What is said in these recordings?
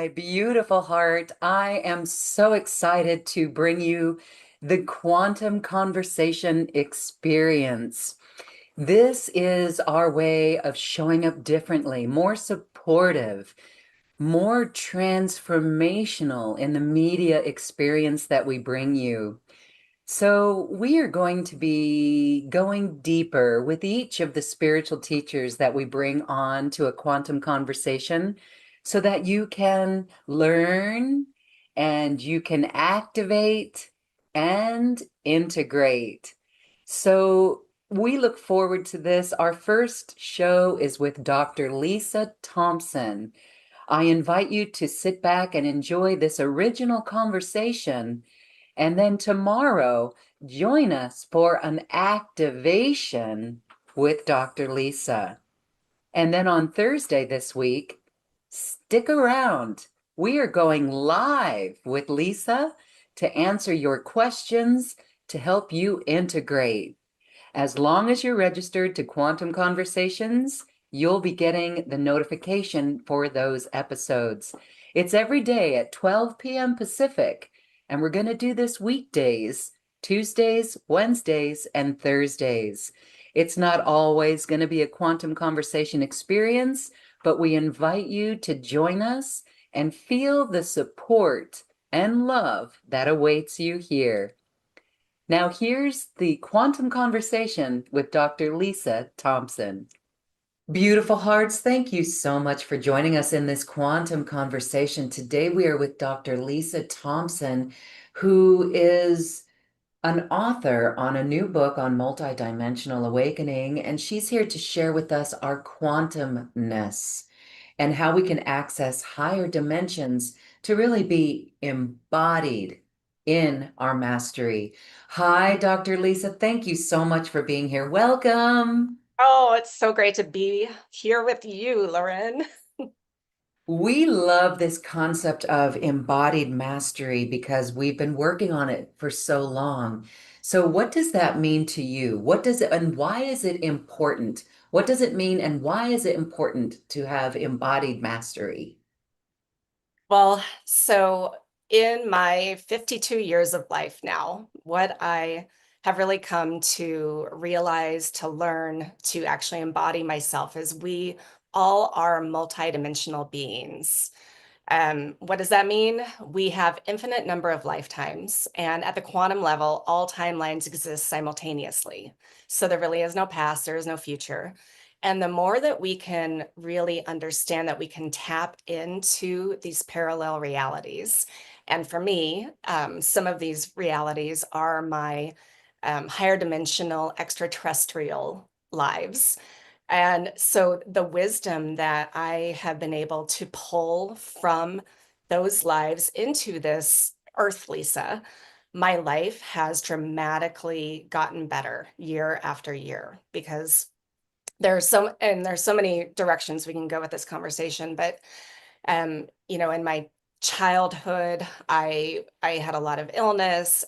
my beautiful heart. I am so excited to bring you the Quantum Conversation Experience. This is our way of showing up differently, more supportive, more transformational in the media experience that we bring you. So, we are going to be going deeper with each of the spiritual teachers that we bring on to a quantum conversation so that you can learn and you can activate and integrate. So, we look forward to this. Our first show is with Dr. Lisa Thompson. I invite you to sit back and enjoy this original conversation. And then tomorrow, join us for an activation with Dr. Lisa. And then on Thursday this week, stick around. We are going live with Lisa to answer your questions to help you integrate. As long as you're registered to Quantum Conversations, you'll be getting the notification for those episodes. It's every day at 12 p.m. Pacific, and we're going to do this weekdays, Tuesdays, Wednesdays, and Thursdays. It's not always going to be a quantum conversation experience, but we invite you to join us and feel the support and love that awaits you here. Now, here's the quantum conversation with Dr. Lisa Thompson. Beautiful hearts, thank you so much for joining us in this quantum conversation. Today, we are with Dr. Lisa Thompson, who is an author on a new book on multidimensional awakening, and she's here to share with us our quantumness and how we can access higher dimensions to really be embodied in our mastery. Hi, Dr. Lisa. Thank you so much for being here. Welcome. Oh, it's so great to be here with you, Lauren. We love this concept of embodied mastery because we've been working on it for so long. So, what does that mean to you? What does it, and why is it important? What does it mean, and why is it important to have embodied mastery? So in my 52 years of life now, what I have really come to realize, to learn, to actually embody myself is we all are multidimensional beings. What does that mean? We have infinite number of lifetimes, and at the quantum level, all timelines exist simultaneously. So there really is no past, there is no future. And the more that we can really understand that we can tap into these parallel realities. And for me, some of these realities are my higher dimensional extraterrestrial lives. And so the wisdom that I have been able to pull from those lives into this Earth Lisa, my life has dramatically gotten better year after year because there's so many directions we can go with this conversation, but in my childhood, I had a lot of illness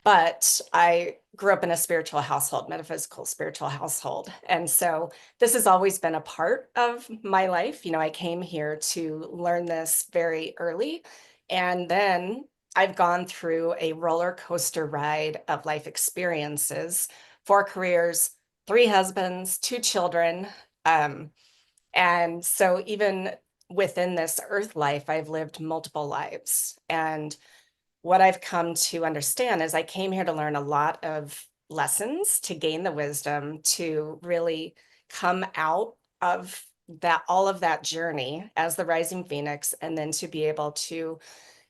but I grew up in a spiritual household, metaphysical spiritual household. And so this has always been a part of my life. I came here to learn this very early. And then I've gone through a roller coaster ride of life experiences, 4 careers, 3 husbands, 2 children. Um, and so even within this earth life, I've lived multiple lives. And what I've come to understand is I came here to learn a lot of lessons, to gain the wisdom, to really come out of that, all of that journey as the rising phoenix, and then to be able to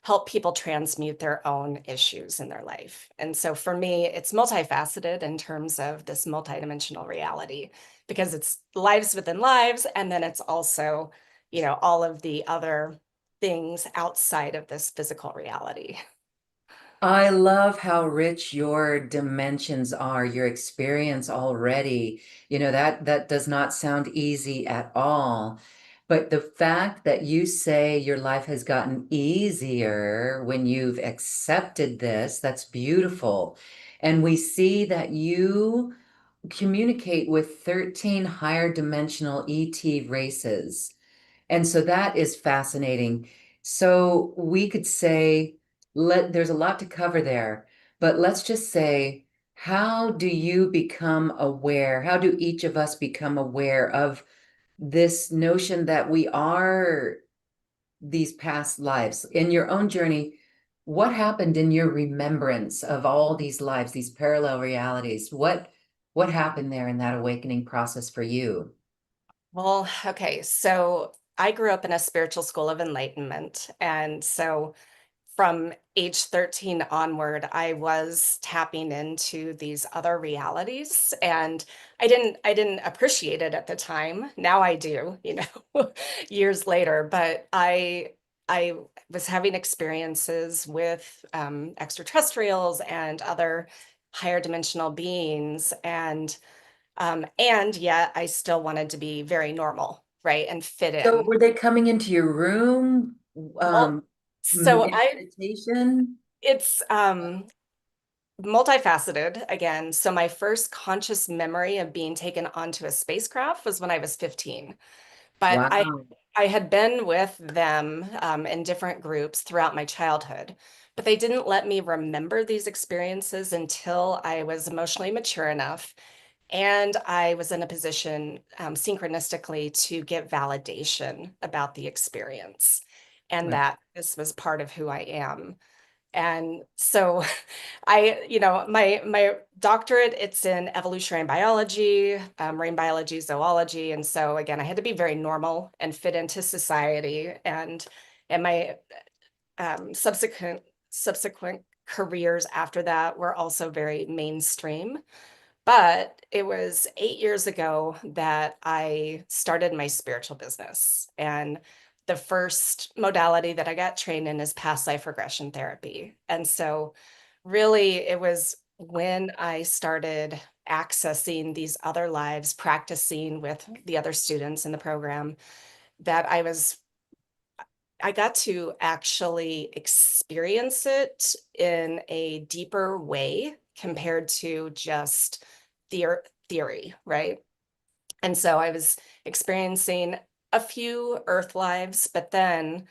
help people transmute their own issues in their life. And so for me, it's multifaceted in terms of this multidimensional reality, because it's lives within lives, and then it's also, all of the other things outside of this physical reality. I love how rich your dimensions are, your experience already. That does not sound easy at all. But the fact that you say your life has gotten easier when you've accepted this, that's beautiful. And we see that you communicate with 13 higher dimensional ET races. And so that is fascinating. So we could say, there's a lot to cover there, but let's just say, how do you become aware? How do each of us become aware of this notion that we are these past lives? In your own journey, what happened in your remembrance of all these lives, these parallel realities? What happened there in that awakening process for you? Well, okay, so I grew up in a spiritual school of enlightenment. And so from age 13 onward, I was tapping into these other realities, and I didn't appreciate it at the time. Now I do, years later, but I was having experiences with extraterrestrials and other higher dimensional beings, and yet I still wanted to be very normal, right? And fit So in. were they coming into your room, Well, um, so in I meditation? it's multifaceted again. So my first conscious memory of being taken onto a spacecraft was when I was 15. But Wow. I had been with them in different groups throughout my childhood, but they didn't let me remember these experiences until I was emotionally mature enough. And I was in a position synchronistically to get validation about the experience and Right. that this was part of who I am. And so my doctorate, it's in evolutionary biology, marine biology, zoology. And so again, I had to be very normal and fit into society. And my subsequent careers after that were also very mainstream. But it was 8 years ago that I started my spiritual business. And the first modality that I got trained in is past life regression therapy. And so, really, it was when I started accessing these other lives, practicing with the other students in the program, that I got to actually experience it in a deeper way compared to just theory, right? And so I was experiencing a few Earth lives, but then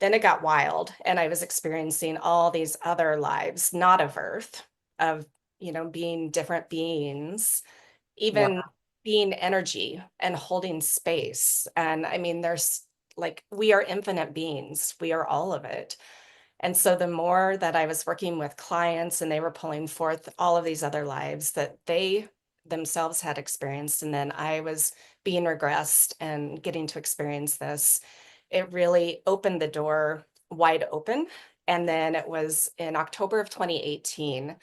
it got wild, and I was experiencing all these other lives, not of Earth, of being different beings, even Wow. being energy and holding space. And I mean, there's like, we are infinite beings, we are all of it. And so the more that I was working with clients and they were pulling forth all of these other lives that they themselves had experienced, and then I was being regressed and getting to experience this, it really opened the door wide open. And then it was in October of 2018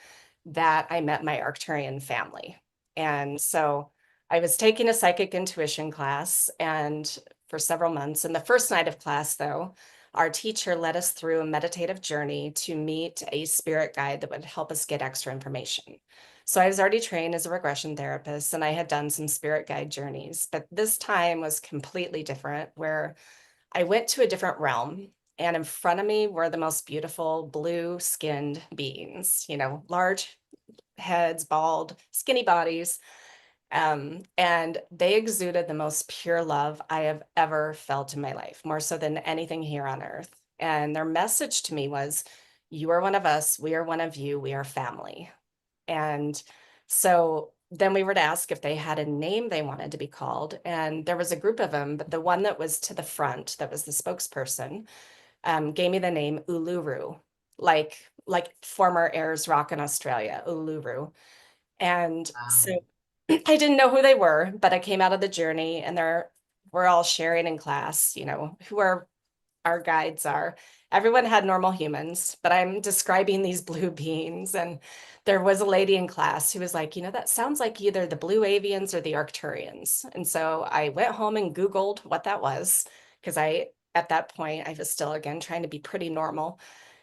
that I met my Arcturian family. And so I was taking a psychic intuition class and for several months. And the first night of class, though, our teacher led us through a meditative journey to meet a spirit guide that would help us get extra information. So I was already trained as a regression therapist and I had done some spirit guide journeys, but this time was completely different, where I went to a different realm, and in front of me were the most beautiful blue skinned beings, large heads, bald, skinny bodies. And they exuded the most pure love I have ever felt in my life, more so than anything here on earth. And their message to me was, you are one of us, we are one of you, we are family. And so then we were to ask if they had a name they wanted to be called. And there was a group of them, but the one that was to the front, that was the spokesperson, gave me the name Uluru, like former Ayers Rock in Australia, Uluru. And so Wow. I didn't know who they were, but I came out of the journey and we're all sharing in class, who our guides are. Everyone had normal humans, but I'm describing these blue beings. And there was a lady in class who was like, that sounds like either the blue avians or the Arcturians. And so I went home and Googled what that was, because at that point, I was still, again, trying to be pretty normal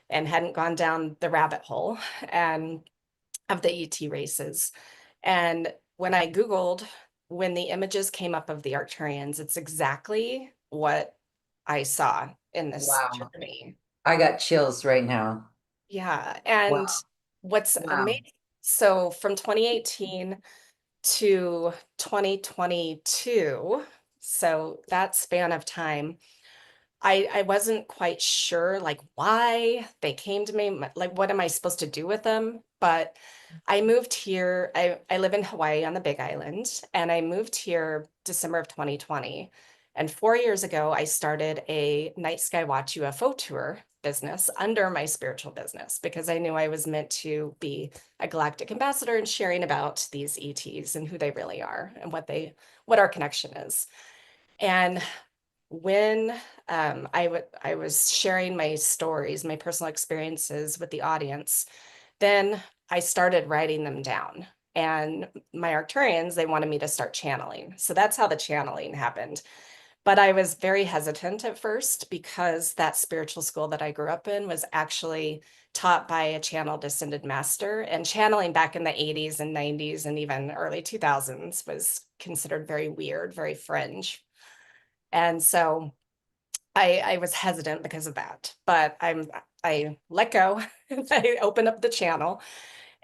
and hadn't gone down the rabbit hole and of the ET races. And when I Googled, when the images came up of the Arcturians, it's exactly what I saw in this Wow. journey. I got chills right now. Yeah. Wow. And what's Wow. amazing, so from 2018 to 2022, So that span of time, I wasn't quite sure like why they came to me, like what am I supposed to do with them? But I moved here. I live in Hawaii on the Big Island, and I moved here December of 2020. And 4 years ago, I started a night sky watch UFO tour business under my spiritual business because I knew I was meant to be a galactic ambassador and sharing about these ETs and who they really are and what our connection is. And when I was sharing my stories, my personal experiences with the audience, then I started writing them down. And my Arcturians, they wanted me to start channeling. So that's how the channeling happened. But I was very hesitant at first because that spiritual school that I grew up in was actually taught by a channeled ascended master. And channeling back in the 80s and 90s and even early 2000s was considered very weird, very fringe. And so I was hesitant because of that, but I let go. I opened up the channel.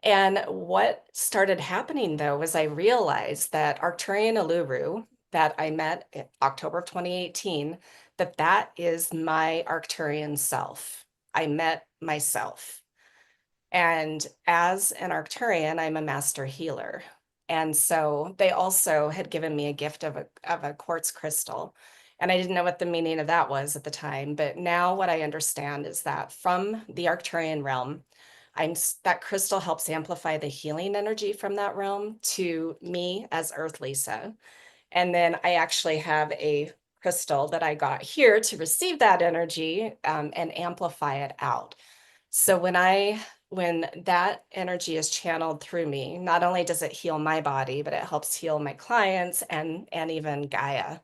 And what started happening though was I realized that Arcturian Uluru that I met in October of 2018, that is my Arcturian self. I met myself. And as an Arcturian, I'm a master healer. And so they also had given me a gift of a quartz crystal. And I didn't know what the meaning of that was at the time. But now what I understand is that from the Arcturian realm, that crystal helps amplify the healing energy from that realm to me as Earth Lisa. And then I actually have a crystal that I got here to receive that energy and amplify it out. So when that energy is channeled through me, not only does it heal my body, but it helps heal my clients and even Gaia.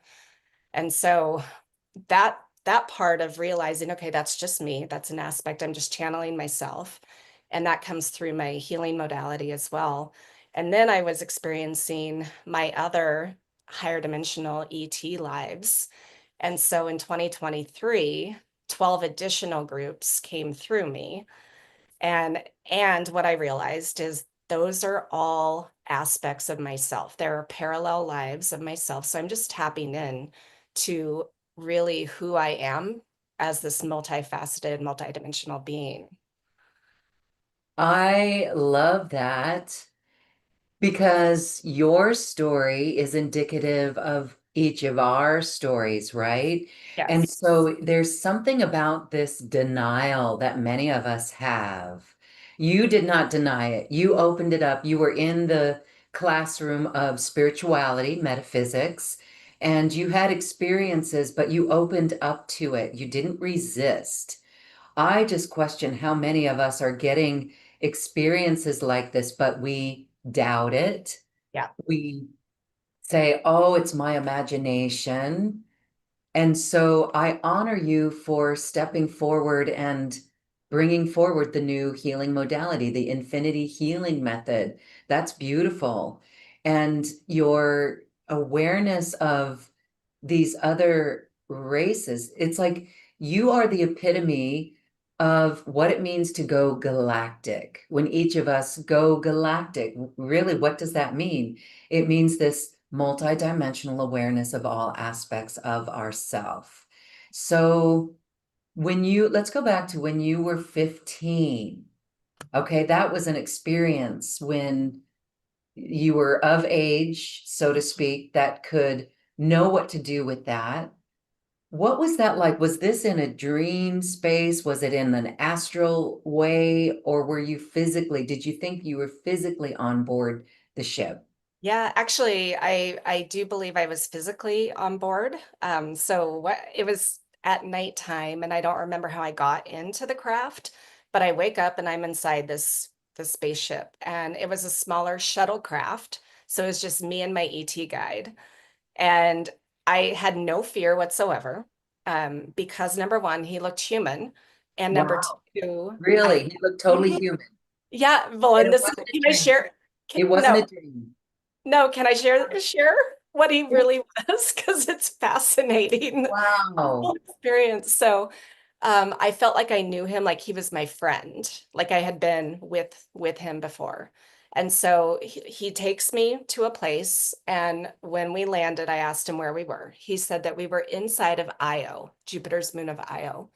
And so that part of realizing, okay, that's just me, that's an aspect, I'm just channeling myself. And that comes through my healing modality as well. And then I was experiencing my other higher dimensional ET lives. And so in 2023, 12 additional groups came through me and what I realized is those are all aspects of myself. There are parallel lives of myself. So I'm just tapping in to really who I am as this multifaceted, multidimensional being. I love that. Because your story is indicative of each of our stories, right? And Yes. so there's something about this denial that many of us have. You did not deny it. You opened it up. You were in the classroom of spirituality, metaphysics, and you had experiences, but you opened up to it. You didn't resist. I just question how many of us are getting experiences like this, but we doubt it. Yeah. We say, oh, it's my imagination. And so I honor you for stepping forward and bringing forward the new healing modality, the infinity healing method. That's beautiful. And your awareness of these other races, it's like you are the epitome of what it means to go galactic. When each of us go galactic, really, what does that mean? It means this multidimensional awareness of all aspects of ourself. So let's go back to when you were 15. Okay, that was an experience when you were of age, so to speak, that could know what to do with that. What was that like? Was this in a dream space? Was it in an astral way? Or did you think you were physically on board the ship? Yeah, actually, I do believe I was physically on board. So it was at nighttime, and I don't remember how I got into the craft, but I wake up and I'm inside this spaceship, and it was a smaller shuttlecraft. So it was just me and my ET guide, and I had no fear whatsoever, because number one, he looked human, and number Wow, two, really? He looked totally Mhm. human. Yeah, well, And and it this wasn't a can I dream. share? It wasn't a No. dream. No, can I share what he really was? Because it's fascinating, the whole Wow. experience. So I felt like I knew him like he was my friend, like I had been with him before. And so he takes me to a place. And when we landed, I asked him where we were. He said that we were inside of Io, Jupiter's moon of Io.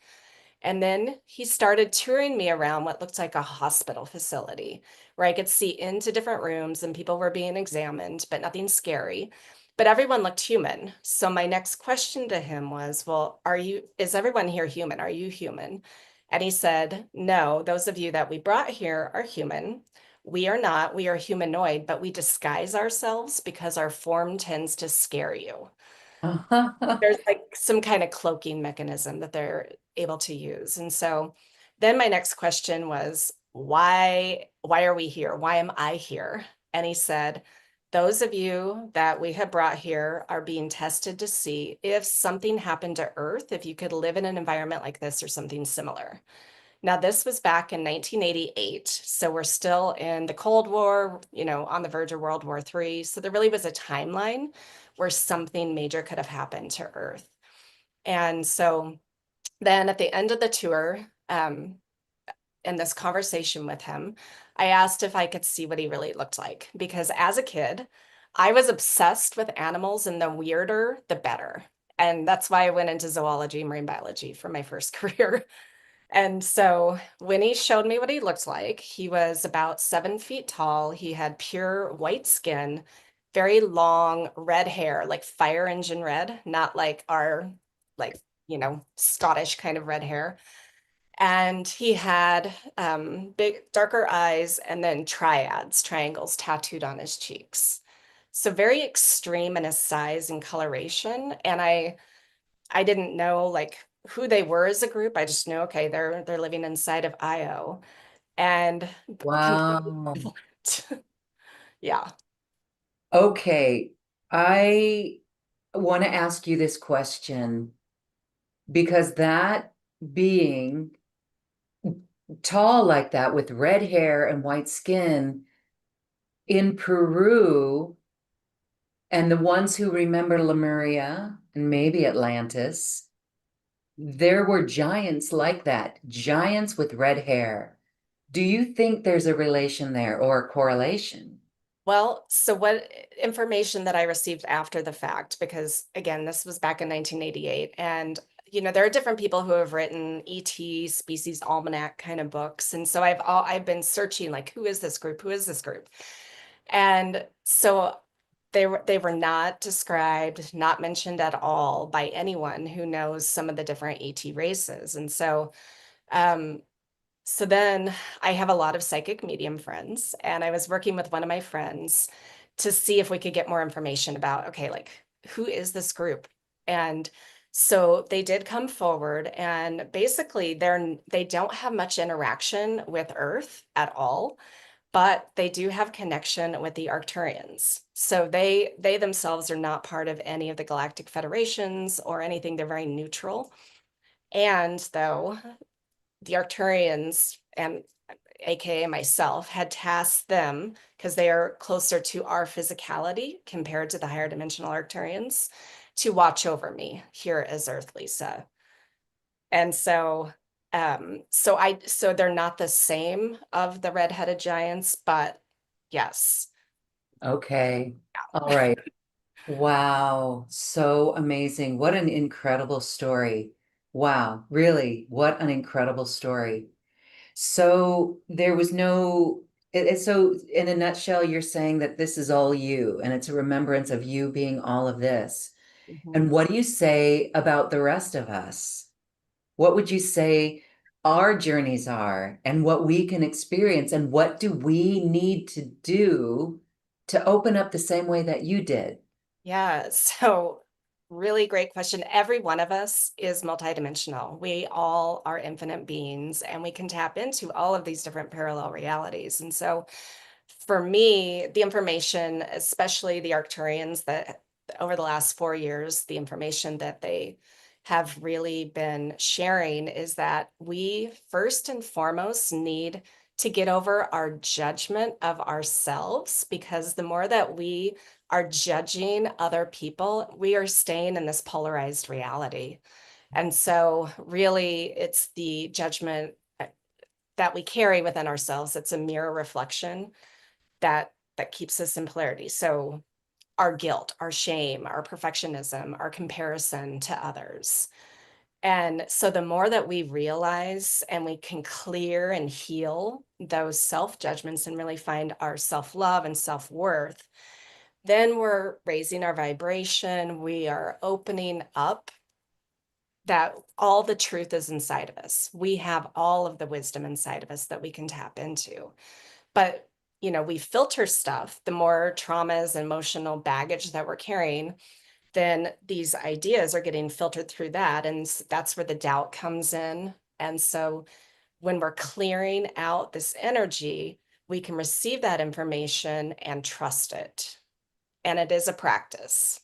And then he started touring me around what looked like a hospital facility where I could see into different rooms and people were being examined, but nothing scary. But everyone looked human. So my next question to him was, well, is everyone here human? Are you human? And he said, no, those of you that we brought here are human. We are not. We are humanoid, but we disguise ourselves because our form tends to scare you. There's like some kind of cloaking mechanism that they're able to use. And so then my next question was, why are we here? Why am I here? And he said, those of you that we have brought here are being tested to see if something happened to Earth, if you could live in an environment like this or something similar. Now, this was back in 1988. So we're still in the Cold War, on the verge of World War III. So there really was a timeline where something major could have happened to Earth. And so then at the end of the tour, in this conversation with him, I asked if I could see what he really looked like. Because as a kid, I was obsessed with animals, and the weirder, the better. And that's why I went into zoology, marine biology for my first career. And so when he showed me what he looked like, he was about 7 feet tall. He had pure white skin, very long red hair, like fire engine red, not like our, like, Scottish kind of red hair. And he had big, darker eyes and then triangles tattooed on his cheeks. So very extreme in his size and coloration. And I didn't know like who they were as a group. I just knew, okay, they're living inside of Io and completely Wow. different. Yeah. Okay. I want to ask you this question because that being tall like that with red hair and white skin in Peru, and the ones who remember Lemuria and maybe Atlantis, there were giants like that, giants with red hair. Do you think there's a relation there or a correlation? Well, so what information that I received after the fact, because again, this was back in 1988, and there are different people who have written ET Species Almanac kind of books, and so I've been searching like who is this group? Who is this group? And so they were not described, not mentioned at all by anyone who knows some of the different ET races. And um, so then I have a lot of psychic medium friends, and I was working with one of my friends to see if we could get more information about, okay, like who is this group? And so they did come forward, and basically they don't have much interaction with Earth at all, but they do have connection with the Arcturians. So they themselves are not part of any of the galactic federations or anything. They're very neutral. And though the Arcturians and aka myself had tasked them because they are closer to our physicality compared to the higher dimensional Arcturians to watch over me here as Earth Lisa. And so they're not the same of the red-headed giants, but yes. Okay. All right. Wow. So amazing. What an incredible story. Wow. Really, what an incredible story. So there was no, so in a nutshell, you're saying that this is all you and it's a remembrance of you being all of this. Mhm. And what do you say about the rest of us? What would you say our journeys are and what we can experience? And what do we need to do to open up the same way that you did? Yeah, so really great question. Every one of us is multidimensional. We all are infinite beings, and we can tap into all of these different parallel realities. And so for me, the information, especially the Arcturians, that over the last 4 years, the information that they have really been sharing is that we first and foremost need to get over our judgment of ourselves, because the more that we are judging other people, we are staying in this polarized reality. And so, really, it's the judgment that we carry within ourselves. It's a mirror reflection that keeps us in polarity. So our guilt, our shame, our perfectionism, our comparison to others. And so the more that we realize and we can clear and heal those self judgments and really find our self love and self worth, then we're raising our vibration. We are opening up that all the truth is inside of us. We have all of the wisdom inside of us that we can tap into. But, we filter stuff, the more traumas and emotional baggage that we're carrying, then these ideas are getting filtered through that. And that's where the doubt comes in. And so when we're clearing out this energy, we can receive that information and trust it. And it is a practice.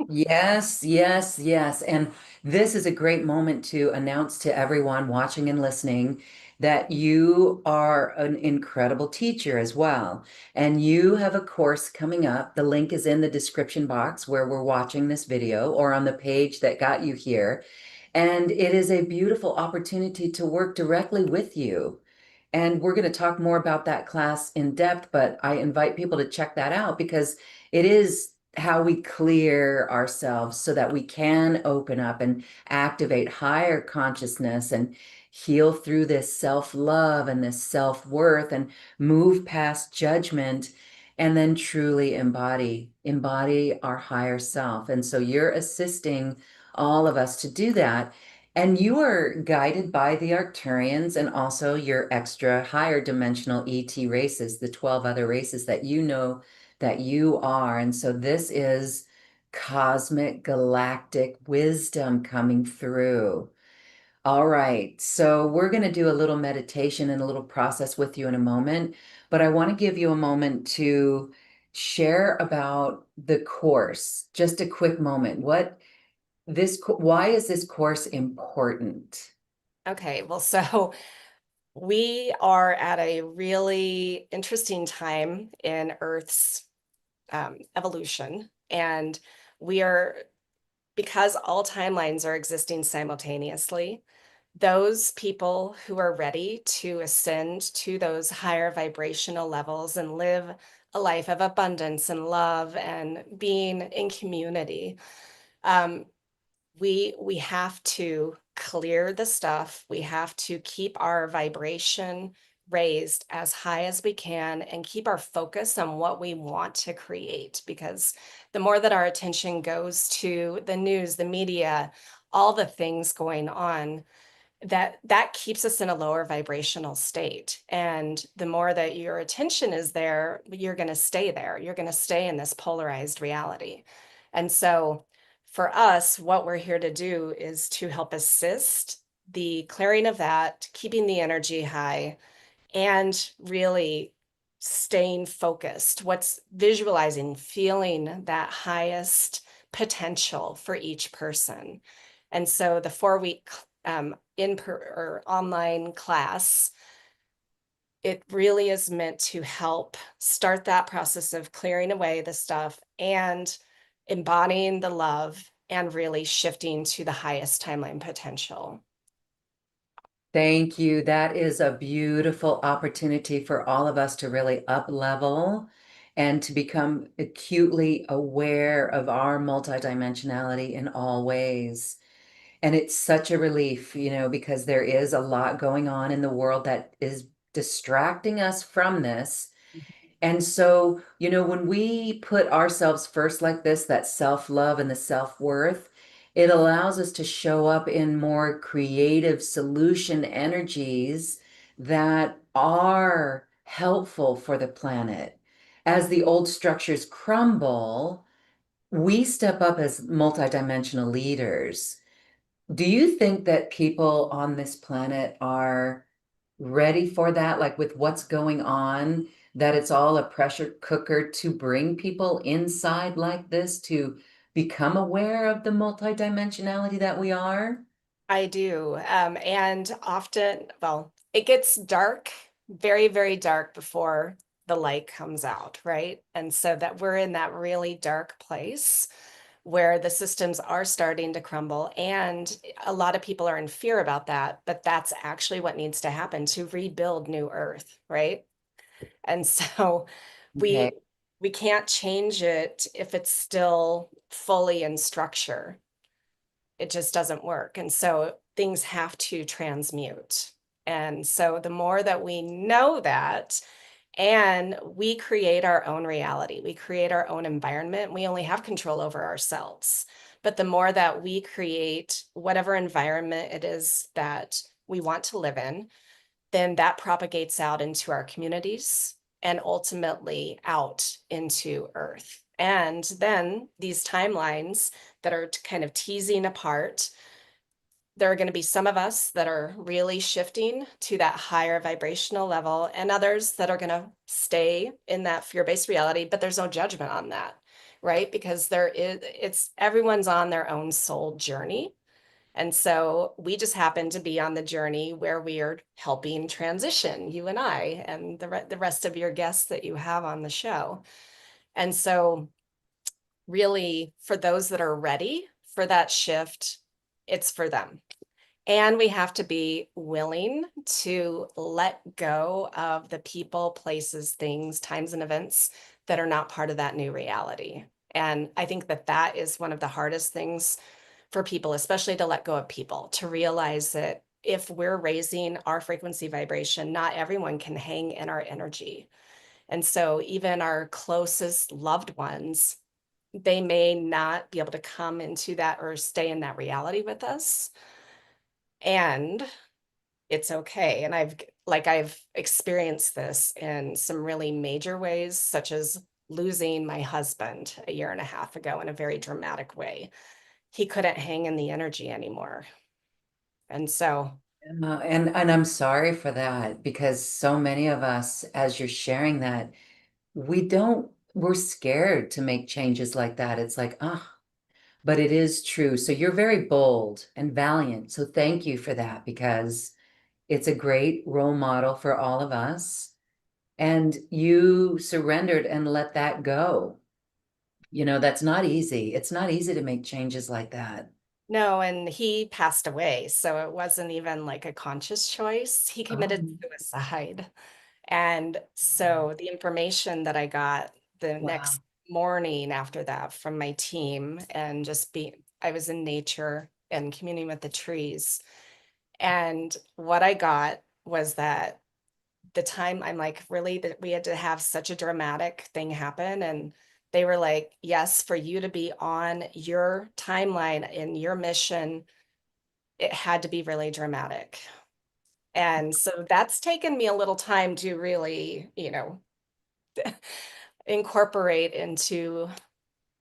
Yes, yes, yes. And this is a great moment to announce to everyone watching and listening that you are an incredible teacher as well. And you have a course coming up. The link is in the description box where we're watching this video or on the page that got you here. And it is a beautiful opportunity to work directly with you. And we're going to talk more about that class in depth, but I invite people to check that out because it is how we clear ourselves so that we can open up and activate higher consciousness and heal through this self-love and this self-worth and move past judgment and then truly embody our higher self. And so you're assisting all of us to do that. And you are guided by the Arcturians and also your extra higher dimensional ET races, the 12 other races that you know that you are. And so this is cosmic galactic wisdom coming through. All right. So we're going to do a little meditation and a little process with you in a moment, but I want to give you a moment to share about the course. Just a quick moment. Why is this course important? Okay, well, so we are at a really interesting time in Earth's evolution. And we are, because all timelines are existing simultaneously, those people who are ready to ascend to those higher vibrational levels and live a life of abundance and love and being in community, um, we have to clear the stuff. We have to keep our vibration raised as high as we can and keep our focus on what we want to create, because the more that our attention goes to the news, the media, all the things going on, that keeps us in a lower vibrational state. And the more that your attention is there, you're going to stay there. You're going to stay in this polarized reality. And so for us, what we're here to do is to help assist the clearing of that, keeping the energy high, and really staying focused. What's visualizing, feeling that highest potential for each person. And so the 4-week or online class, it really is meant to help start that process of clearing away the stuff and embodying the love and really shifting to the highest timeline potential. Thank you. That is a beautiful opportunity for all of us to really up level and to become acutely aware of our multidimensionality in all ways. And it's such a relief, because there is a lot going on in the world that is distracting us from this. And so, when we put ourselves first like this, that self-love and the self-worth, it allows us to show up in more creative solution energies that are helpful for the planet. As the old structures crumble, we step up as multidimensional leaders. Do you think that people on this planet are ready for that? Like with what's going on, that it's all a pressure cooker to bring people inside like this to become aware of the multidimensionality that we are? I do. And often, well, it gets dark, very, very dark before the light comes out, right? And so that we're in that really dark place where the systems are starting to crumble. And a lot of people are in fear about that, but that's actually what needs to happen to rebuild New Earth, right? And so Okay. we we can't change it if it's still fully in structure. It just doesn't work. And so things have to transmute. And so the more that we know that, and we create our own reality, we create our own environment, we only have control over ourselves. But the more that we create whatever environment it is that we want to live in, then that propagates out into our communities and ultimately out into Earth. And then these timelines that are kind of teasing apart, there are going to be some of us that are really shifting to that higher vibrational level, and others that are going to stay in that fear-based reality, but there's no judgment on that, right? Because it's everyone's on their own soul journey. And so we just happen to be on the journey where we are helping transition, you and I, and the rest of your guests that you have on the show. And so, really, for those that are ready for that shift, it's for them. And we have to be willing to let go of the people, places, things, times, and events that are not part of that new reality. And I think that that is one of the hardest things for people, especially to let go of people, to realize that if we're raising our frequency vibration, not everyone can hang in our energy. And so even our closest loved ones, they may not be able to come into that or stay in that reality with us. And it's okay. And I've experienced this in some really major ways, such as losing my husband a year and a half ago in a very dramatic way. He couldn't hang in the energy anymore. And so, And I'm sorry for that because so many of us, as you're sharing that, we're scared to make changes like that. It's like, ah, but it is true. So you're very bold and valiant. So thank you for that because it's a great role model for all of us. And you surrendered and let that go. That's not easy. It's not easy to make changes like that. no, and he passed away. So it wasn't even like a conscious choice. He committed Oh, suicide. And so the information that I got the wow. next morning after that from my team, and I was in nature and communing with the trees. And what I got was that the time I'm like, really, that we had to have such a dramatic thing happen. And they were like, yes, for you to be on your timeline in your mission, it had to be really dramatic. And so that's taken me a little time to really, incorporate into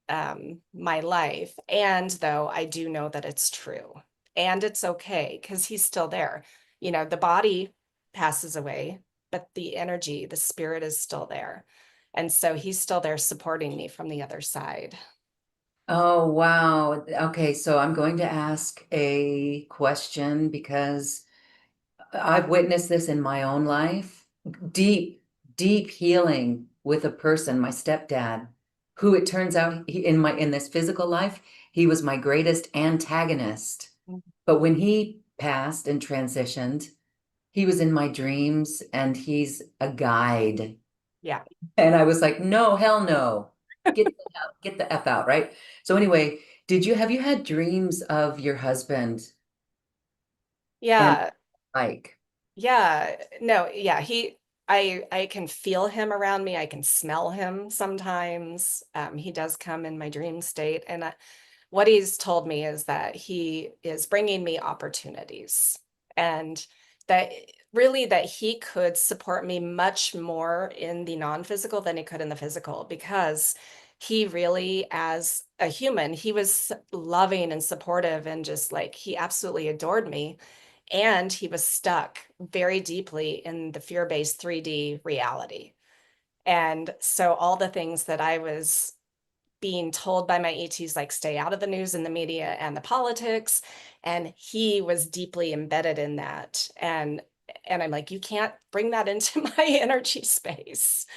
my life. And though I do know that it's true and it's okay because he's still there. The body passes away, but the energy, the spirit is still there. And so he's still there supporting me from the other side. Oh, wow. Okay, so I'm going to ask a question because I've witnessed this in my own life. Deep, deep healing with a person, my stepdad, who it turns out in this physical life, he was my greatest antagonist. But when he passed and transitioned, he was in my dreams and he's a guide. Yeah. And I was like, no, hell no. Get the F out, right? So anyway, have you had dreams of your husband and Yeah. like, Yeah. No, yeah. I can feel him around me. I can smell him sometimes. He does come in my dream state. And what he's told me is that he is bringing me opportunities, and that really that he could support me much more in the non-physical than he could in the physical, because he really, as a human, he was loving and supportive and just like he absolutely adored me. And he was stuck very deeply in the fear-based 3D reality. And so all the things that I was being told by my ETs, like stay out of the news and the media and the politics. And he was deeply embedded in that. And I'm like, you can't bring that into my energy space.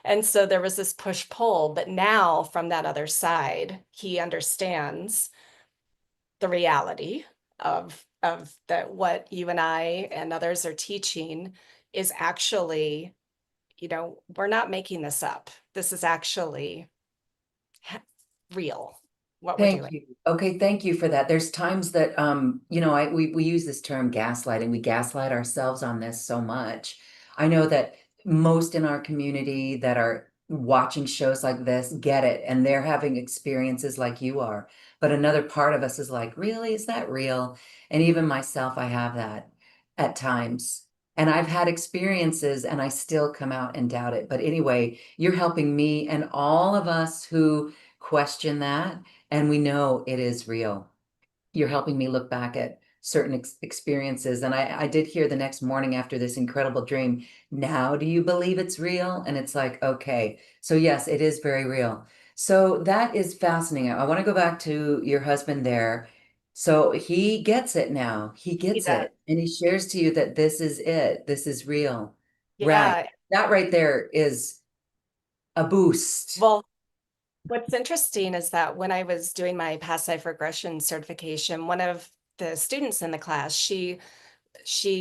And so there was this push pull, but now from that other side, he understands the reality of that what you and I and others are teaching is actually we're not making this up. This is actually real, what we're Thank doing. you. Okay, thank you for that. There's times that we use this term gaslighting. We gaslight ourselves on this so much. I know that most in our community that are watching shows like this get it and they're having experiences like you are. But another part of us is like, really? Is that real? And even myself, I have that at times. And I've had experiences and I still come out and doubt it. But anyway, you're helping me and all of us who question that and we know it is real. You're helping me look back at certain experiences. And I did hear the next morning after this incredible dream, now do you believe it's real? And it's like, okay. So, yes, it is very real. So, that is fascinating. I want to go back to your husband there. So, he gets it now. He He gets does. it. And he shares to you that this is it. This is real. Right. Yeah. That right there is a boost. Well, what's interesting is that when I was doing my past life regression certification, one of the students in the class, she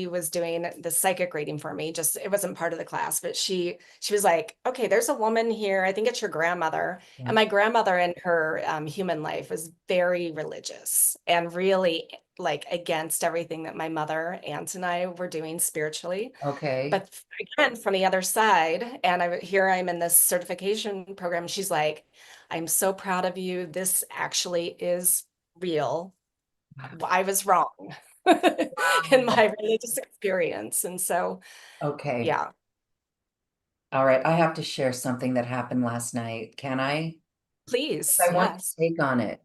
was doing the psychic reading for me. Just it wasn't part of the class, but she was like, okay, there's a woman here. I think it's your grandmother. And my grandmother in her human life was very religious and really like against everything that my mother, aunt, and I were doing spiritually. Okay. But again, from the other side, and here I'm in this certification program. She's like, I'm so proud of you. This actually is real. I was wrong in Wow. my religious experience. And so, Okay. yeah, All right. I have to share something that happened last night. Can I? please. I want Yes. your take on it.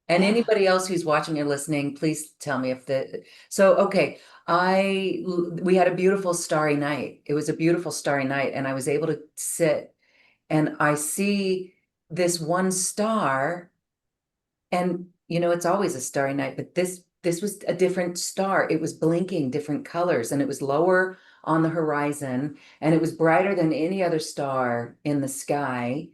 And Yeah. anybody else who's watching or listening, please tell me if so okay. We had a beautiful starry night. It was a beautiful starry night, and I was able to sit and I see this one star. And it's always a starry night, but this was a different star. It was blinking different colors and it was lower on the horizon and it was brighter than any other star in the sky.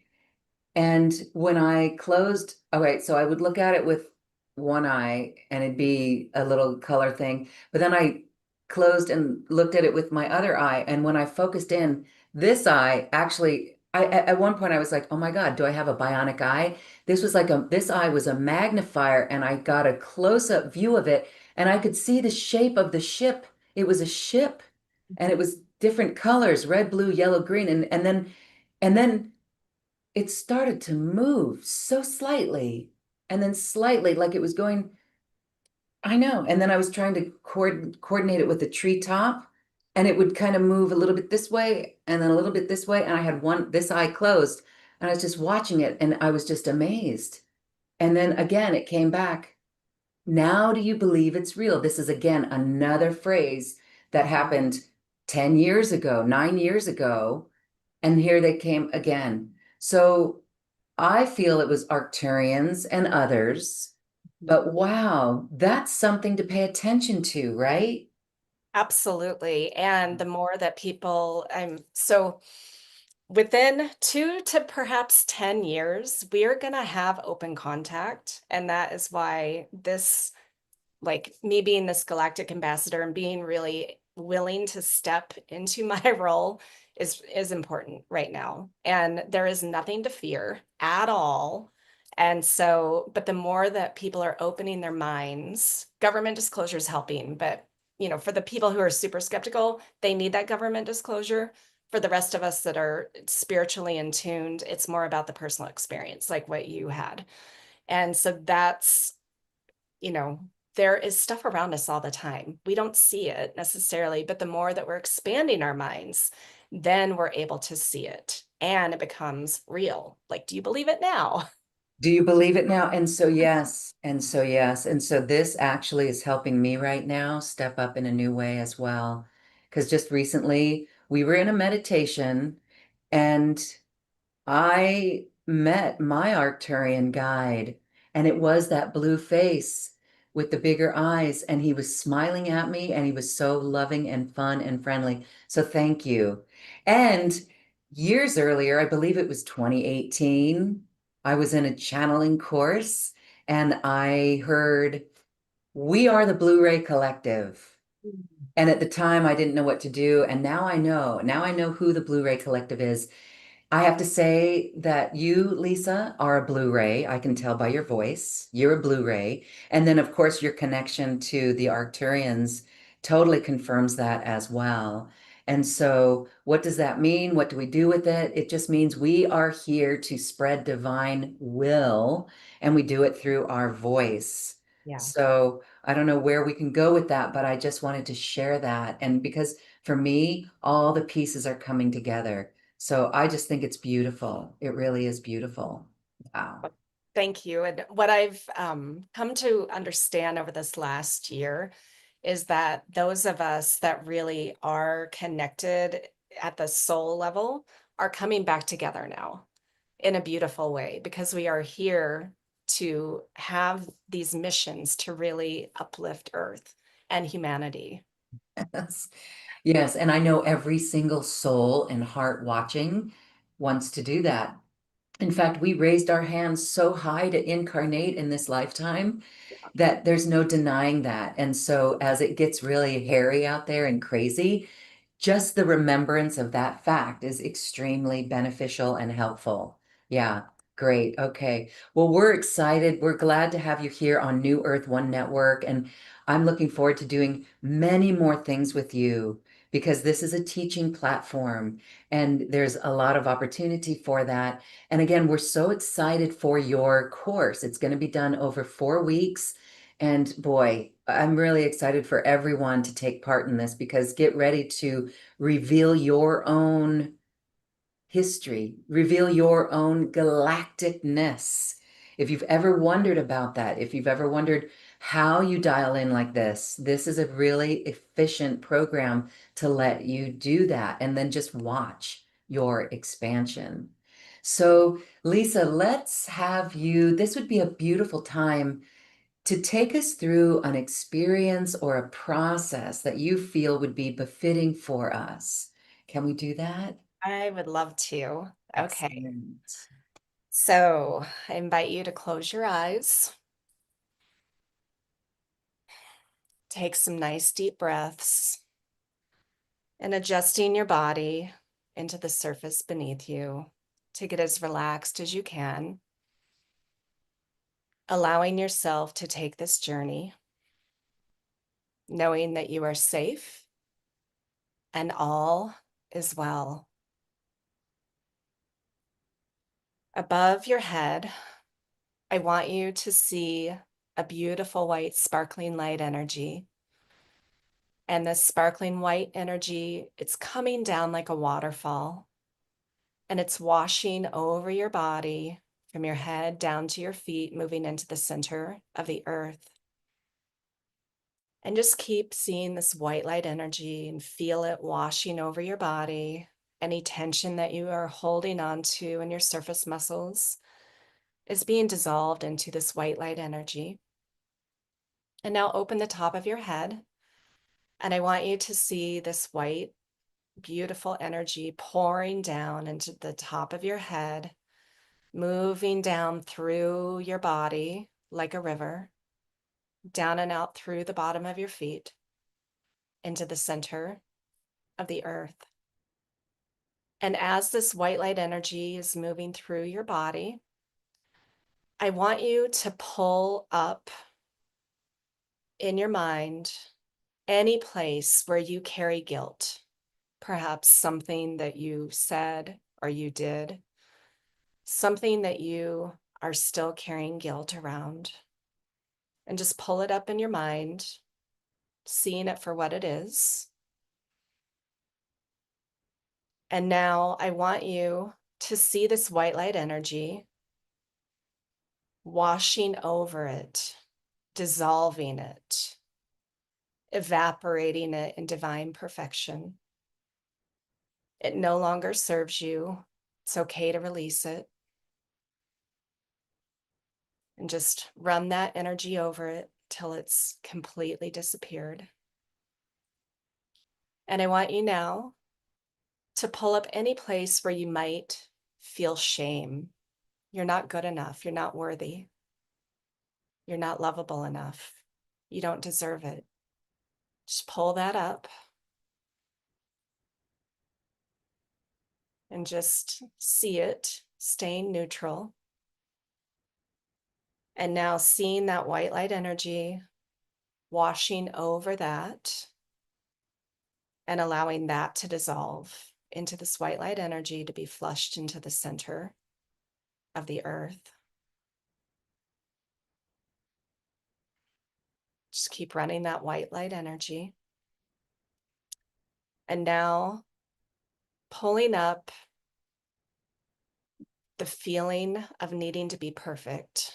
And when I closed, all right, so I would look at it with one eye and it'd be a little color thing. But then I closed and looked at it with my other eye. And when I focused in, this eye actually, at one point I was like, oh my God, do I have a bionic eye? This eye was a magnifier and I got a close-up view of it and I could see the shape of the ship. It was a ship and it was different colors, red, blue, yellow, green. And then it started to move so slightly and then slightly like it was going, I know. And then I was trying to coordinate it with the treetop and it would kind of move a little bit this way and then a little bit this way. And I had this eye closed and I was just watching it and I was just amazed. And then again, it came back. Now do you believe it's real? This is again another phrase that Mhm. happened 10 years ago, 9 years ago. And here they came again. So I feel it was Arcturians and others, but wow, that's something to pay attention to, right? Absolutely. And the more that people, I'm so within 2 to perhaps 10 years, we are going to have open contact. And that is why this like me being this galactic ambassador and being really willing to step into my role is important right now. And there is nothing to fear at all. And so, but the more that people are opening their minds, government disclosure is helping, but for the people who are super skeptical, they need that government disclosure. For the rest of us that are spiritually in tuned, it's more about the personal experience, like what you had. And so that's you know, there is stuff around us all the time. We don't see it necessarily, but the more that we're expanding our minds, then we're able to see it and it becomes real. Like, do you believe it now? Do you believe it now? And so, yes, and so, yes. And so, this actually is helping me right now step up in a new way as well. Because just recently we were in a meditation and I met my Arcturian guide, and it was that blue face with the bigger eyes, and he was smiling at me, and he was so loving and fun and friendly. So thank you. And years earlier, I believe it was 2018, I was in a channeling course, and I heard, "We are the Blu-ray Collective." And at the time, I didn't know what to do. And now I know. Now I know who the Blu-ray Collective is. I have to say that you, Lisa, are a Blu-ray. I can tell by your voice. You're a Blu-ray. And then, of course, your connection to the Arcturians totally confirms that as well. And so, what does that mean? What do we do with it? It just means we are here to spread divine will, and we do it through our voice. Yeah. So, I don't know where we can go with that, but I just wanted to share that. And because for me, all the pieces are coming together. So I just think it's beautiful. It really is beautiful. Wow. Well, thank you. And what I've come to understand over this last year is that those of us that really are connected at the soul level are coming back together now in a beautiful way because we are here to have these missions to really uplift Earth and humanity. Yes. Yes. And I know every single soul and heart watching wants to do that. In fact, we raised our hands so high to incarnate in this lifetime that there's no denying that. And so as it gets really hairy out there and crazy, just the remembrance of that fact is extremely beneficial and helpful. Yeah, great. Okay. Well, we're excited. We're glad to have you here on New Earth One Network. And I'm looking forward to doing many more things with you because this is a teaching platform and there's a lot of opportunity for that. And again, we're so excited for your course. It's going to be done over 4 weeks. And boy, I'm really excited for everyone to take part in this because get ready to reveal your own history, reveal your own galacticness. If you've ever wondered about that, if you've ever wondered how you dial in like this is a really efficient program to let you do that and then just watch your expansion. So, Lisa, let's have you, this would be a beautiful time to take us through an experience or a process that you feel would be befitting for us. Can we do that? I would love to. Okay. Excellent. So I invite you to close your eyes, take some nice deep breaths, and adjusting your body into the surface beneath you to get as relaxed as you can, allowing yourself to take this journey, knowing that you are safe and all is well. Above your head, I want you to see a beautiful white sparkling light energy. And this sparkling white energy, it's coming down like a waterfall and it's washing over your body from your head down to your feet, moving into the center of the earth. And just keep seeing this white light energy and feel it washing over your body. Any tension that you are holding on to in your surface muscles is being dissolved into this white light energy. And now open the top of your head. And I want you to see this white, beautiful energy pouring down into the top of your head, moving down through your body like a river, down and out through the bottom of your feet into the center of the earth. And as this white light energy is moving through your body, I want you to pull up in your mind any place where you carry guilt, perhaps something that you said or you did, something that you are still carrying guilt around, and just pull it up in your mind, seeing it for what it is. And now I want you to see this white light energy washing over it, dissolving it, evaporating it in divine perfection. It no longer serves you. It's okay to release it and just run that energy over it till it's completely disappeared. And I want you now to pull up any place where you might feel shame. You're not good enough. You're not worthy. You're not lovable enough. You don't deserve it. Just pull that up and just see it, staying neutral. And now seeing that white light energy washing over that and allowing that to dissolve into this white light energy to be flushed into the center of the earth. Just keep running that white light energy. And now pulling up the feeling of needing to be perfect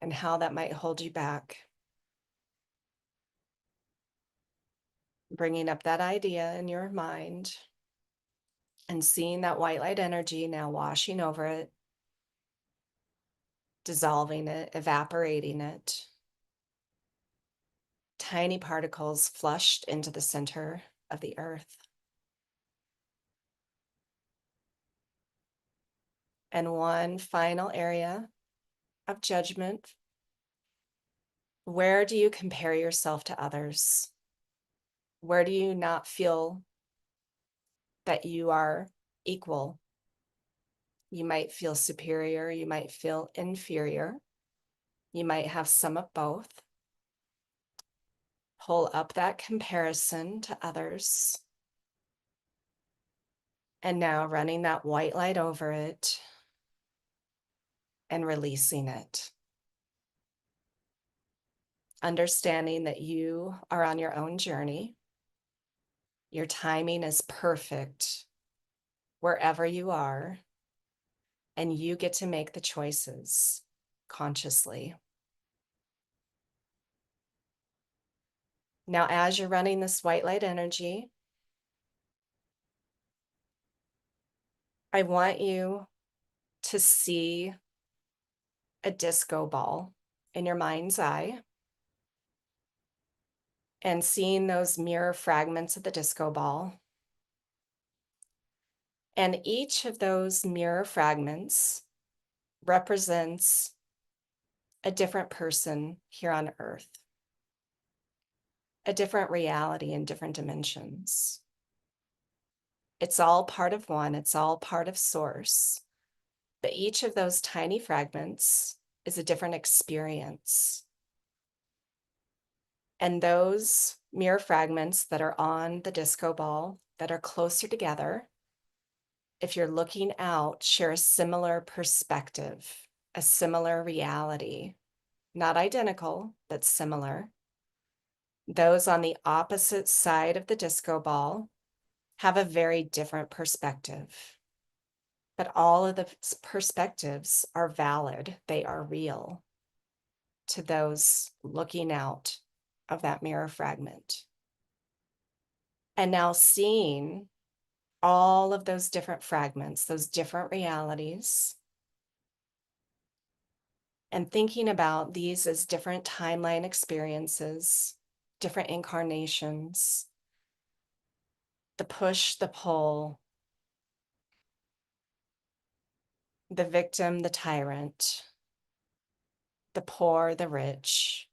and how that might hold you back. Bringing up that idea in your mind and seeing that white light energy now washing over it, dissolving it, evaporating it. Tiny particles flushed into the center of the earth. And one final area of judgment. Where do you compare yourself to others? Where do you not feel that you are equal? You might feel superior, you might feel inferior, you might have some of both. Pull up that comparison to others. And now running that white light over it and releasing it. Understanding that you are on your own journey. Your timing is perfect wherever you are, and you get to make the choices consciously. Now, as you're running this white light energy, I want you to see a disco ball in your mind's eye and seeing those mirror fragments of the disco ball. And each of those mirror fragments represents a different person here on earth, a different reality in different dimensions. It's all part of one, it's all part of source. But each of those tiny fragments is a different experience. And those mirror fragments that are on the disco ball that are closer together, if you're looking out, share a similar perspective, a similar reality, not identical, but similar. Those on the opposite side of the disco ball have a very different perspective. But all of the perspectives are valid, they are real to those looking out of that mirror fragment. And now seeing all of those different fragments, those different realities, and thinking about these as different timeline experiences, different incarnations, the push, the pull, the victim, the tyrant, the poor, the rich,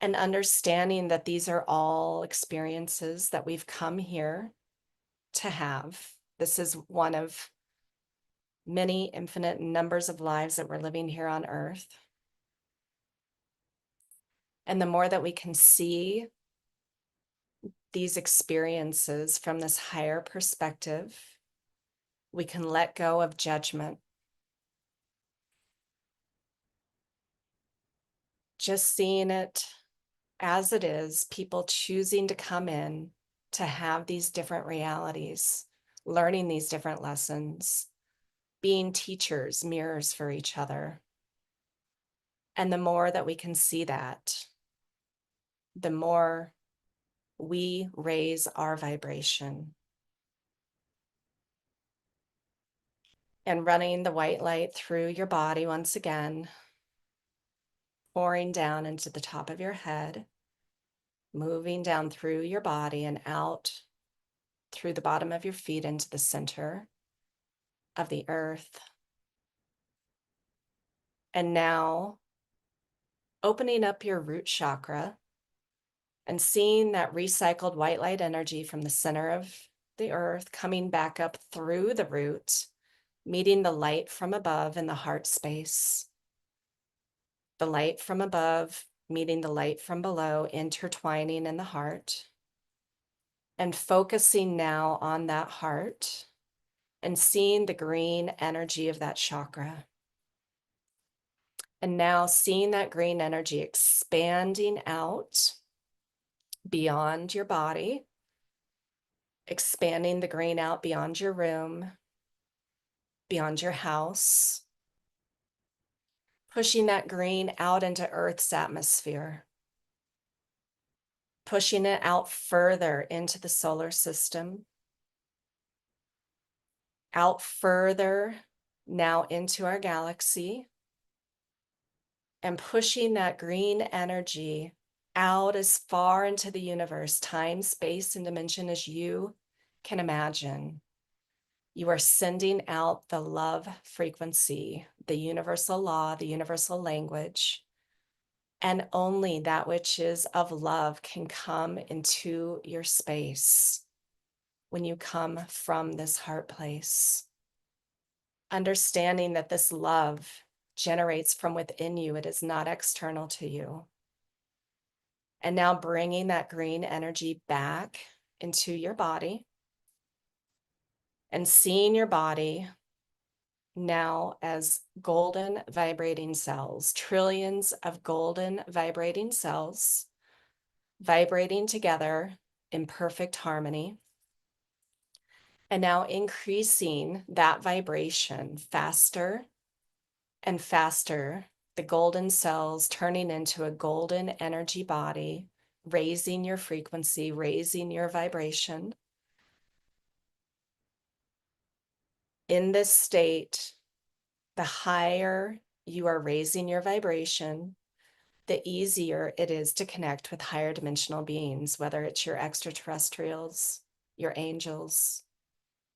and understanding that these are all experiences that we've come here to have. This is one of many infinite numbers of lives that we're living here on earth. And the more that we can see these experiences from this higher perspective, we can let go of judgment. Just seeing it as it is, people choosing to come in to have these different realities, learning these different lessons, being teachers, mirrors for each other. And the more that we can see that, the more we raise our vibration. And running the white light through your body once again, pouring down into the top of your head, moving down through your body and out through the bottom of your feet into the center of the earth. And now opening up your root chakra and seeing that recycled white light energy from the center of the earth coming back up through the root, meeting the light from above in the heart space. The light from above meeting the light from below, intertwining in the heart. And focusing now on that heart and seeing the green energy of that chakra. And now seeing that green energy expanding out beyond your body, expanding the green out beyond your room, beyond your house, pushing that green out into Earth's atmosphere, pushing it out further into the solar system, out further now into our galaxy, and pushing that green energy out as far into the universe, time, space, and dimension as you can imagine. You are sending out the love frequency, the universal law, the universal language, and only that which is of love can come into your space when you come from this heart place. Understanding that this love generates from within you, it is not external to you. And now bringing that green energy back into your body and seeing your body now as golden vibrating cells, trillions of golden vibrating cells vibrating together in perfect harmony. And now increasing that vibration faster and faster, the golden cells turning into a golden energy body, raising your frequency, raising your vibration. In this state, the higher you are raising your vibration, the easier it is to connect with higher dimensional beings, whether it's your extraterrestrials, your angels,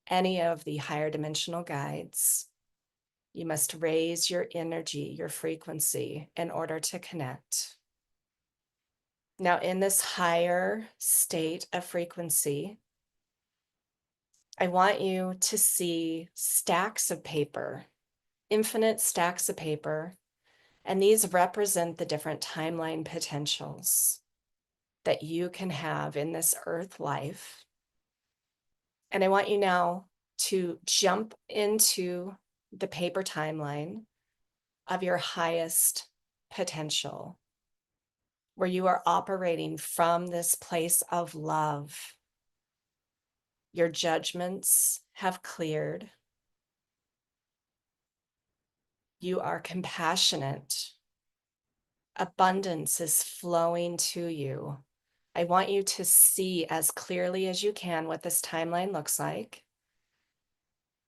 any of the higher dimensional guides. You must raise your energy, your frequency, in order to connect. Now, in this higher state of frequency, I want you to see stacks of paper, infinite stacks of paper, and these represent the different timeline potentials that you can have in this earth life. And I want you now to jump into the paper timeline of your highest potential, where you are operating from this place of love. Your judgments have cleared. You are compassionate. Abundance is flowing to you. I want you to see as clearly as you can what this timeline looks like.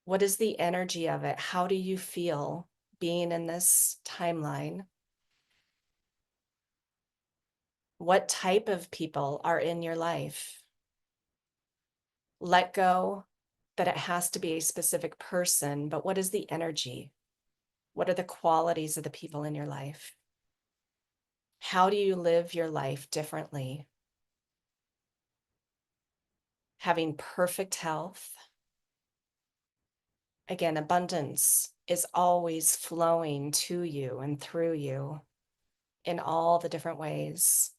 What is the energy of it? How do you feel being in this timeline? What type of people are in your life? Let go that it has to be a specific person, but what is the energy? What are the qualities of the people in your life? How do you live your life differently? Having perfect health. Again, abundance is always flowing to you and through you in all the different ways.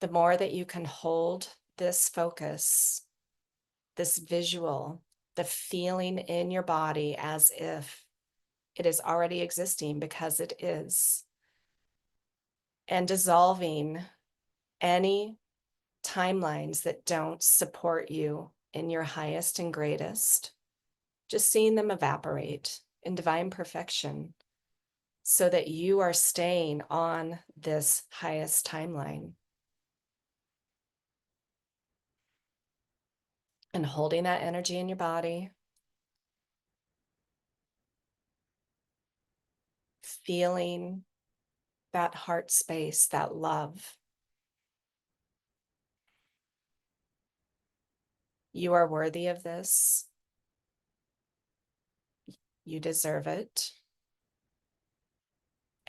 The more that you can hold this focus, this visual, the feeling in your body as if it is already existing because it is, and dissolving any timelines that don't support you in your highest and greatest, just seeing them evaporate in divine perfection so that you are staying on this highest timeline. And holding that energy in your body, feeling that heart space, that love. You are worthy of this. You deserve it.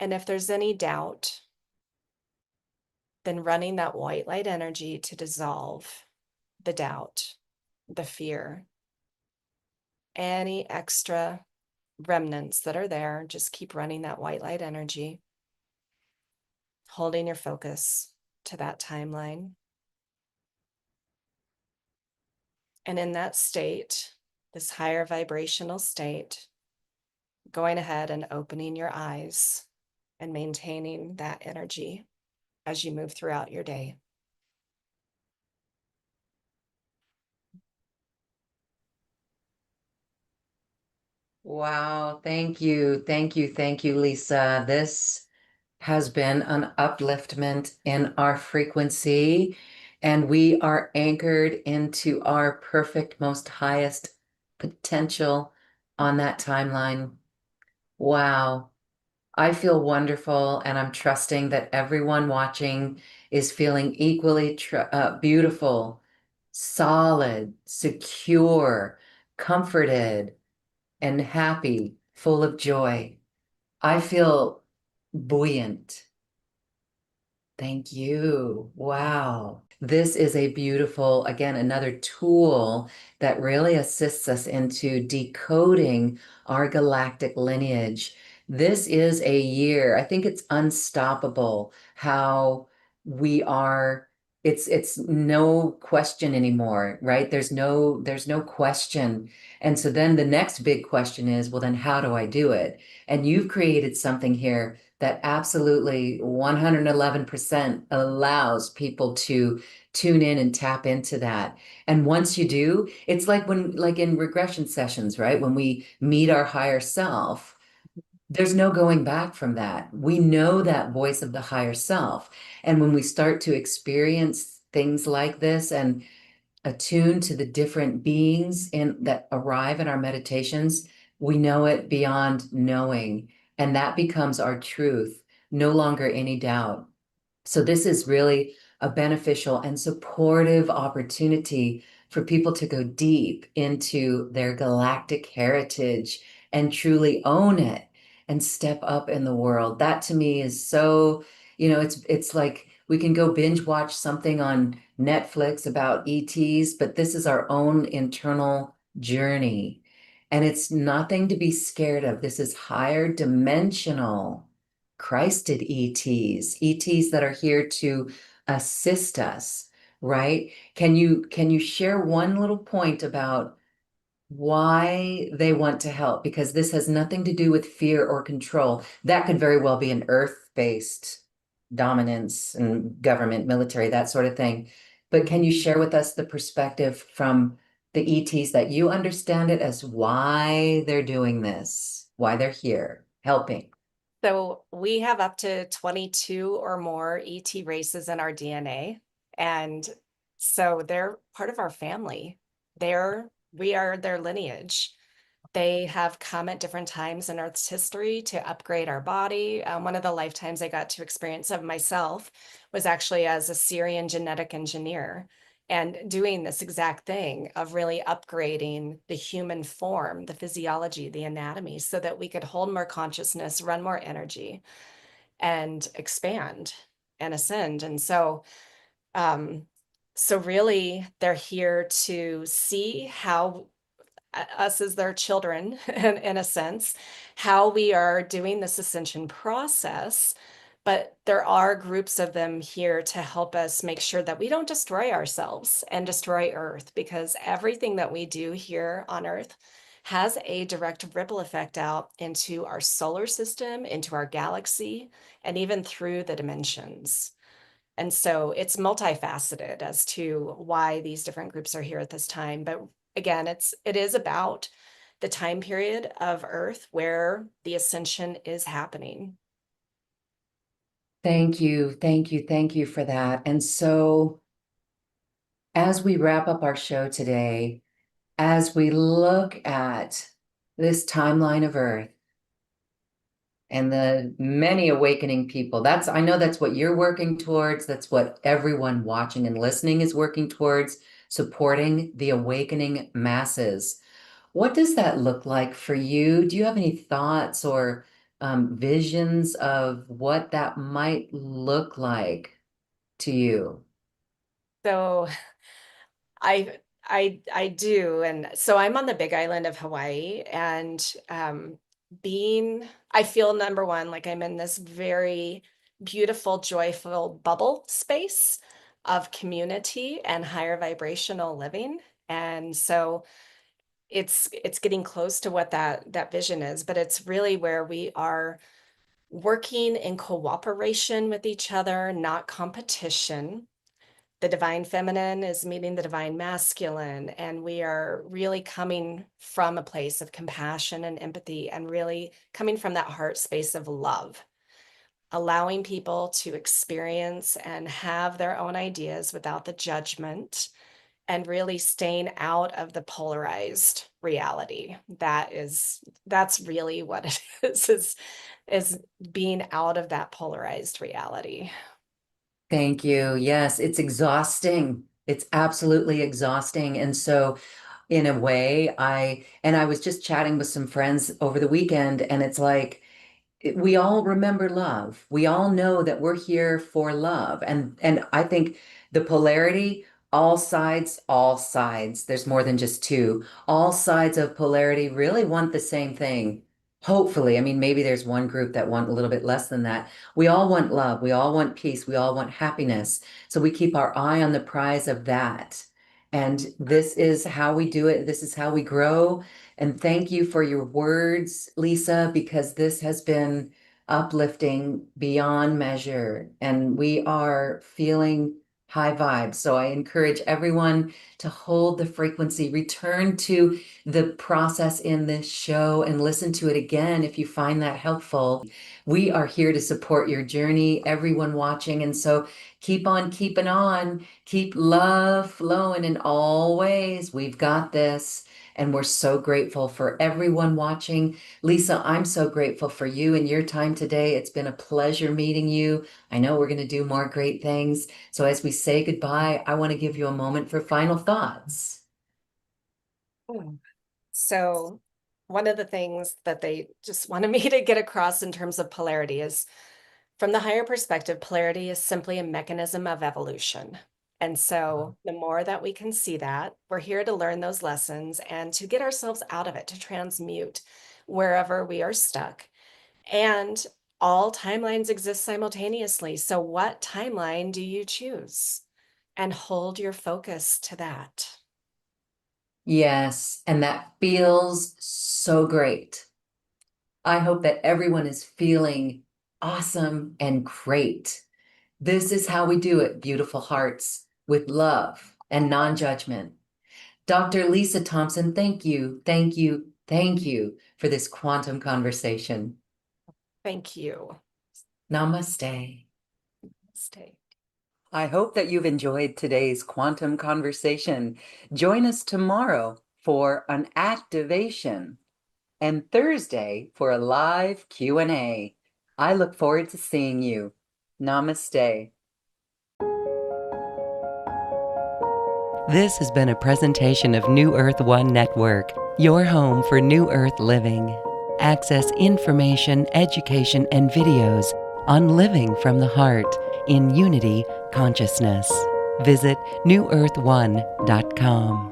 And if there's any doubt, then running that white light energy to dissolve the doubt, the fear, any extra remnants that are there, just keep running that white light energy, holding your focus to that timeline. And in that state, this higher vibrational state, going ahead and opening your eyes and maintaining that energy as you move throughout your day. Wow, thank you. Thank you. Thank you, Lisa. This has been an upliftment in our frequency, and we are anchored into our perfect, most highest potential on that timeline. Wow. I feel wonderful, and I'm trusting that everyone watching is feeling equally beautiful, solid, secure, comforted, and happy, full of joy. I feel buoyant. Thank you. Wow. This is a beautiful, again, another tool that really assists us into decoding our galactic lineage. This is a year, I think it's unstoppable how we are, it's no question anymore, right? There's no question. And so then the next big question is, well, then how do I do it? And you've created something here that absolutely 111% allows people to tune in and tap into that. And once you do, it's like like in regression sessions, right? When we meet our higher self, there's no going back from that. We know that voice of the higher self. And when we start to experience things like this and attune to the different beings in that arrive in our meditations, we know it beyond knowing, and that becomes our truth, no longer any doubt. So this is really a beneficial and supportive opportunity for people to go deep into their galactic heritage and truly own it and step up in the world. That to me is so, it's like we can go binge watch something on Netflix about ETs, but this is our own internal journey. And it's nothing to be scared of. This is higher dimensional Christed ETs that are here to assist us, right? Can you share one little point about why they want to help? Because this has nothing to do with fear or control. That could very well be an earth-based dominance and government, military, that sort of thing. But can you share with us the perspective from the ETs that you understand it as why they're doing this, why they're here helping? So we have up to 22 or more ET races in our DNA. And so they're part of our family. We are their lineage. They have come at different times in Earth's history to upgrade our body. One of the lifetimes I got to experience of myself was actually as a Syrian genetic engineer and doing this exact thing of really upgrading the human form, the physiology, the anatomy, so that we could hold more consciousness, run more energy, and expand and ascend. And um, so really, they're here to see how us as their children, in a sense, how we are doing this ascension process. But there are groups of them here to help us make sure that we don't destroy ourselves and destroy Earth, because everything that we do here on Earth has a direct ripple effect out into our solar system, into our galaxy, and even through the dimensions. And so it's multifaceted as to why these different groups are here at this time. But again, it is about the time period of Earth where the ascension is happening. Thank you, thank you, thank you for that. And so, as we wrap up our show today, as we look at this timeline of Earth and the many awakening people, I know that's what you're working towards. That's what everyone watching and listening is working towards, supporting the awakening masses. What does that look like for you? Do you have any thoughts or visions of what that might look like to you? So I do. And so I'm on the Big Island of Hawaii, and I feel, number one, like I'm in this very beautiful, joyful bubble space of community and higher vibrational living. And so it's getting close to what that vision is, but it's really where we are working in cooperation with each other, not competition. The divine feminine is meeting the divine masculine, and we are really coming from a place of compassion and empathy, and really coming from that heart space of love, allowing people to experience and have their own ideas without the judgment, and really staying out of the polarized reality. That's really what it is being out of that polarized reality. Thank you. Yes, it's exhausting. It's absolutely exhausting. And so, in a way, I was just chatting with some friends over the weekend, and it's like, we all remember love. We all know that we're here for love. And I think the polarity, all sides, there's more than just two. All sides of polarity really want the same thing. Hopefully, I mean, maybe there's one group that want a little bit less than that. We all want love. We all want peace. We all want happiness. So we keep our eye on the prize of that. And this is how we do it. This is how we grow. And thank you for your words, Lisa, because this has been uplifting beyond measure. And we are feeling high vibes. So I encourage everyone to hold the frequency, return to the process in this show and listen to it again if you find that helpful. We are here to support your journey, everyone watching. And so keep on keeping on, keep love flowing in all ways. We've got this. And we're so grateful for everyone watching. Lisa, I'm so grateful for you and your time today. It's been a pleasure meeting you. I know we're going to do more great things. So as we say goodbye, I want to give you a moment for final thoughts. Mm. So one of the things that they just wanted me to get across in terms of polarity is, from the higher perspective, polarity is simply a mechanism of evolution. And so the more that we can see that, we're here to learn those lessons and to get ourselves out of it, to transmute wherever we are stuck. And all timelines exist simultaneously. So what timeline do you choose? And hold your focus to that. Yes, and that feels so great. I hope that everyone is feeling awesome and great. This is how we do it, beautiful hearts, with love and non-judgment. Dr. Lisa Thompson, thank you, thank you, thank you for this quantum conversation. Thank you. Namaste. Stay. I hope that you've enjoyed today's quantum conversation. Join us tomorrow for an activation and Thursday for a live Q&A. I look forward to seeing you. Namaste. This has been a presentation of New Earth One Network, your home for New Earth living. Access information, education, and videos on living from the heart in unity consciousness. Visit newearth1.com.